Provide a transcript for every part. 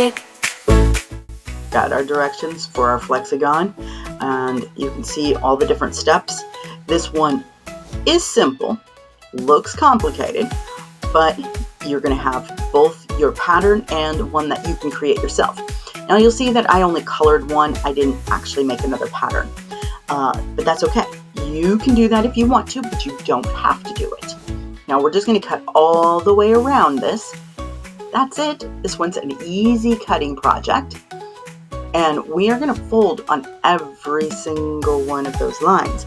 magic. Got our directions for our flexagon, and you can see all the different steps. This one is simple, looks complicated, but you're going to have both your pattern and one that you can create yourself. Now you'll see that I only colored one. I didn't actually make another pattern, but that's okay. You can do that if you want to, but you don't have to do it. Now we're just going to cut all the way around this. That's it. This one's an easy cutting project. And we are going to fold on every single one of those lines.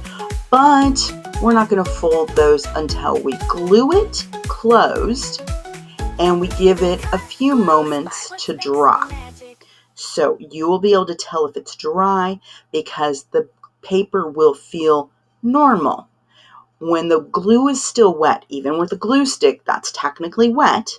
But we're not going to fold those until we glue it closed and we give it a few moments to dry. So you will be able to tell if it's dry because the paper will feel normal. When the glue is still wet, even with a glue stick that's technically wet,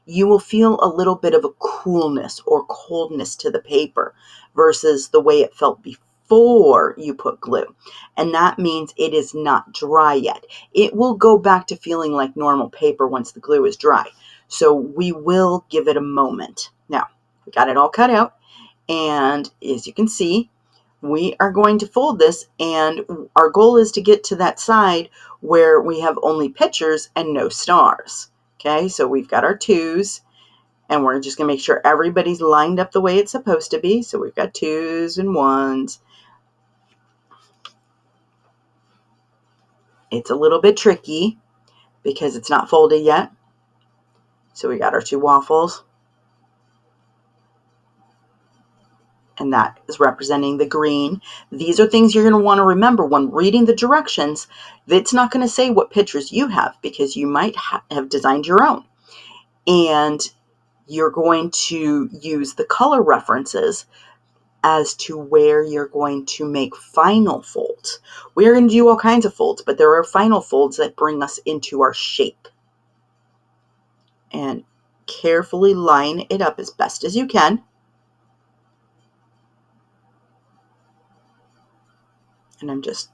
you will feel a little bit of a coolness or coldness to the paper versus the way it felt before you put glue. And that means it is not dry yet. It will go back to feeling like normal paper once the glue is dry. So we will give it a moment. Now, we got it all cut out. And as you can see, we are going to fold this, and our goal is to get to that side where we have only pictures and no stars. Okay, so we've got our twos, and we're just going to make sure everybody's lined up the way it's supposed to be. So we've got twos and ones. It's a little bit tricky because it's not folded yet. So we got our two waffles. And that is representing the green. These are things you're going to want to remember when reading the directions. It's not going to say what pictures you have because you might have designed your own. And you're going to use the color references as to where you're going to make final folds. We're going to do all kinds of folds, but there are final folds that bring us into our shape. And carefully line it up as best as you can. And I'm just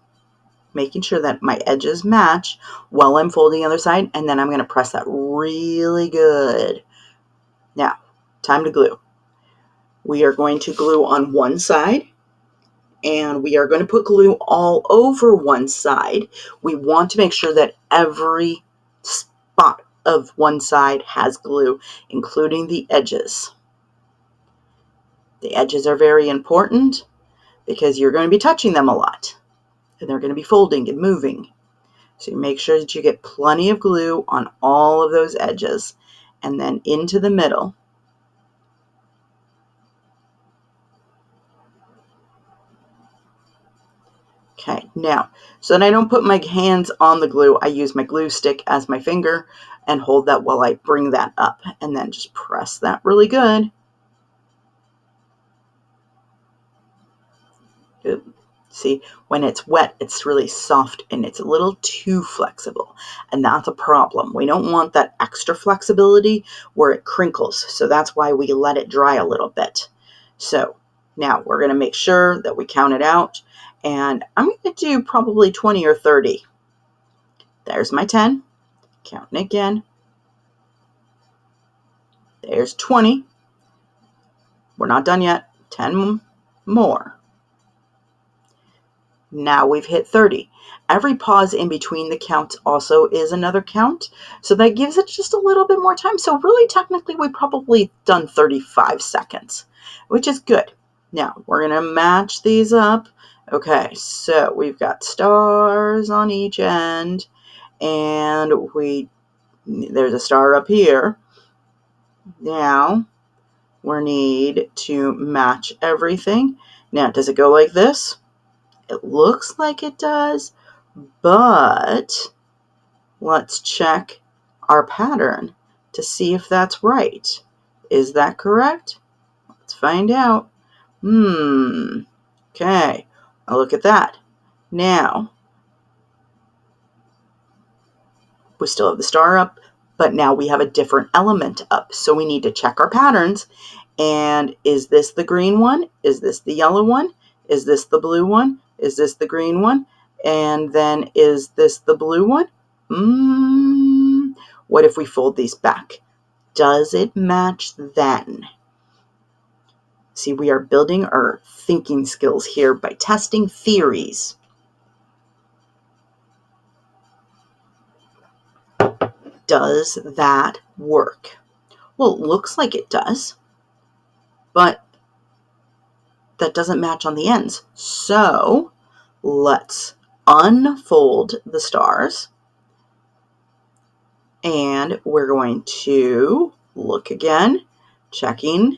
making sure that my edges match while I'm folding the other side, and then I'm going to press that really good. Now, time to glue. We are going to glue on one side, and we are going to put glue all over one side. We want to make sure that every spot of one side has glue, including the edges. The edges are very important because you're going to be touching them a lot, and they're going to be folding and moving. So you make sure that you get plenty of glue on all of those edges and then into the middle. Okay, now, so that I don't put my hands on the glue, I use my glue stick as my finger and hold that while I bring that up, and then just press that really good. Good. See, when it's wet, it's really soft and it's a little too flexible, and that's a problem. We don't want that extra flexibility where it crinkles, so that's why we let it dry a little bit. So now we're going to make sure that we count it out, and I'm going to do probably 20 or 30. There's my 10. Counting again. There's 20. We're not done yet. 10 more. Now we've hit 30. Every pause in between the counts also is another count, so that gives it just a little bit more time. So really, technically, we've probably done 35 seconds, which is good. Now, we're going to match these up. Okay, so we've got stars on each end, and there's a star up here. Now, we need to match everything. Now, does it go like this? It looks like it does, but let's check our pattern to see if that's right. Is that correct? Let's find out. Okay, now look at that. Now, we still have the star up, but now we have a different element up. So we need to check our patterns. And is this the green one? Is this the yellow one? Is this the blue one? Is this the green one? And then is this the blue one? What if we fold these back? Does it match then? See, we are building our thinking skills here by testing theories. Does that work? Well, it looks like it does, but that doesn't match on the ends. So let's unfold the stars, and we're going to look again, checking.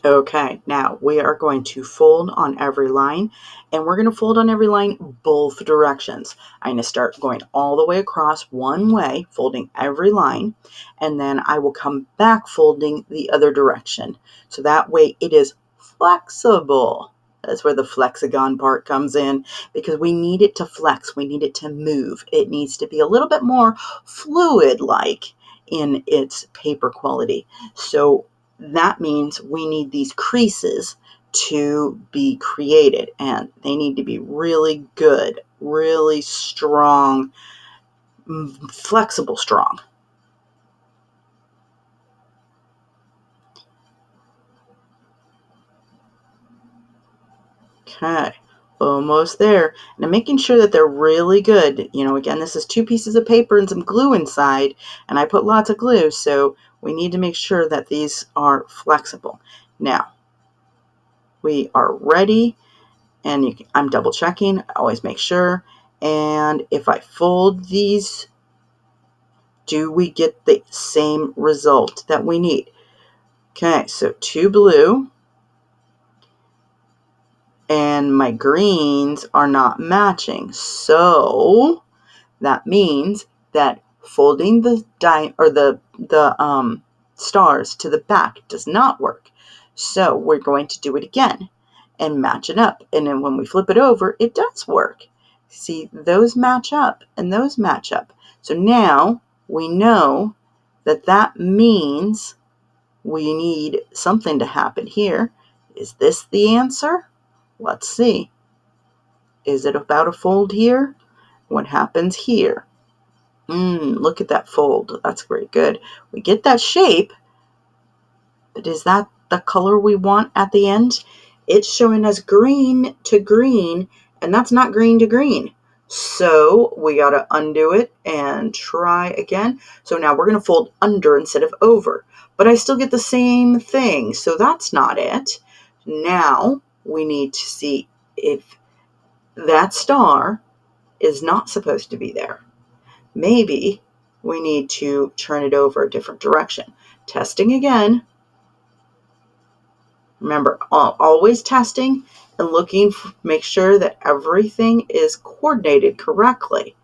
Okay, now we are going to fold on every line, and we're going to fold on every line both directions. I'm going to start going all the way across one way, folding every line, and then I will come back folding the other direction. So that way it is flexible. That's where the flexagon part comes in, because we need it to flex, we need it to move. It needs to be a little bit more fluid-like in its paper quality. So that means we need these creases to be created, and they need to be really good, really strong, flexible strong. Okay, almost there. And I'm making sure that they're really good. You know, again, this is 2 pieces of paper and some glue inside, and I put lots of glue, so we need to make sure that these are flexible. Now, we are ready, and I'm double checking. I always make sure. And if I fold these, do we get the same result that we need? Okay, so 2 blue, and my greens are not matching. So that means that folding the stars to the back does not work. So we're going to do it again and match it up. And then when we flip it over, it does work. See, those match up and those match up. So now we know that that means we need something to happen here. Is this the answer? Let's see. Is it about a fold here? What happens here? Look at that fold. That's very good. We get that shape, but is that the color we want at the end? It's showing us green to green, and that's not green to green. So we got to undo it and try again. So now we're going to fold under instead of over, but I still get the same thing. So that's not it. Now we need to see if that star is not supposed to be there. Maybe we need to turn it over a different direction. Testing again. Remember, always testing and looking, make sure that everything is coordinated correctly.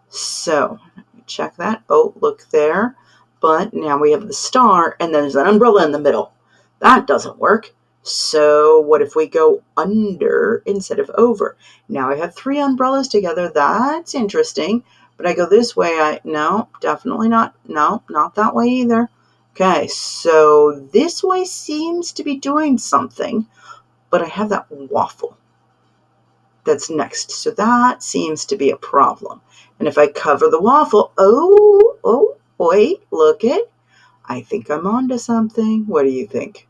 So, check that. Oh, look there. But now we have the star, and there's an umbrella in the middle. That doesn't work. So what if we go under instead of over? Now I have 3 umbrellas together. That's interesting. But I go this way. No, definitely not. No, not that way either. Okay, so this way seems to be doing something, but I have that waffle that's next. So that seems to be a problem. And if I cover the waffle, oh, wait, look it. I think I'm onto something. What do you think?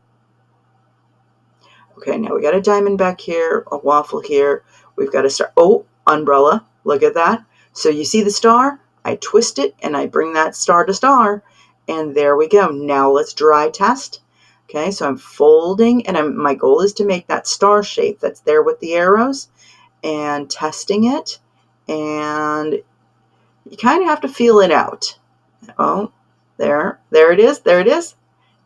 Okay, now we got a diamond back here, a waffle here. We've got a star. Oh, umbrella. Look at that. So you see the star? I twist it and I bring that star to star. And there we go. Now let's dry test. Okay, so I'm folding, and my goal is to make that star shape that's there with the arrows, and testing it. And you kind of have to feel it out. Oh, there it is. There it is.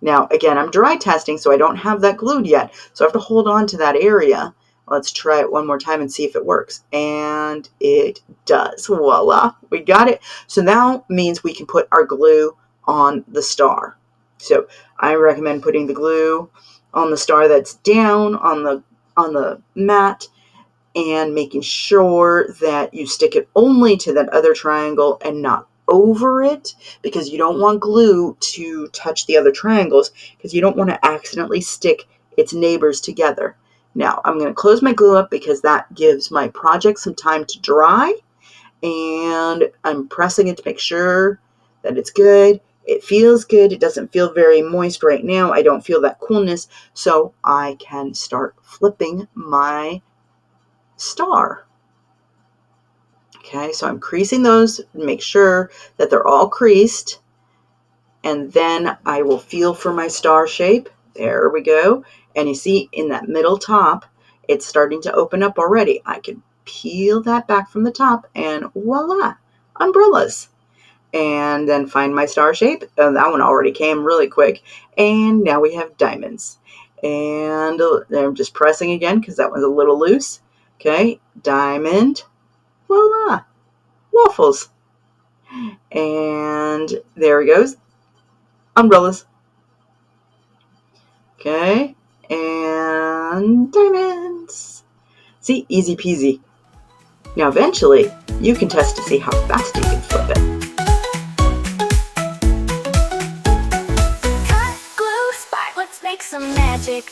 Now, again, I'm dry testing, so I don't have that glued yet. So I have to hold on to that area. Let's try it one more time and see if it works. And it does. Voila, we got it. So now means we can put our glue on the star. So I recommend putting the glue on the star that's down on the mat, and making sure that you stick it only to that other triangle and not over it, because you don't want glue to touch the other triangles, because you don't want to accidentally stick its neighbors together. Now I'm going to close my glue up because that gives my project some time to dry, and I'm pressing it to make sure that it's good. It feels good. It doesn't feel very moist right now. I don't feel that coolness, so I can start flipping my star. Okay, so I'm creasing those, make sure that they're all creased, and then I will feel for my star shape. There we go. And you see in that middle top, it's starting to open up already. I can peel that back from the top and voila, umbrellas. And then find my star shape. Oh, that one already came really quick. And now we have diamonds. And I'm just pressing again because that one's a little loose. Okay, diamond, voila, waffles. And there it goes, umbrellas. Okay, and diamonds. See, easy peasy. Now eventually, you can test to see how fast you can flip it. Cut, glue, spot, let's make some magic.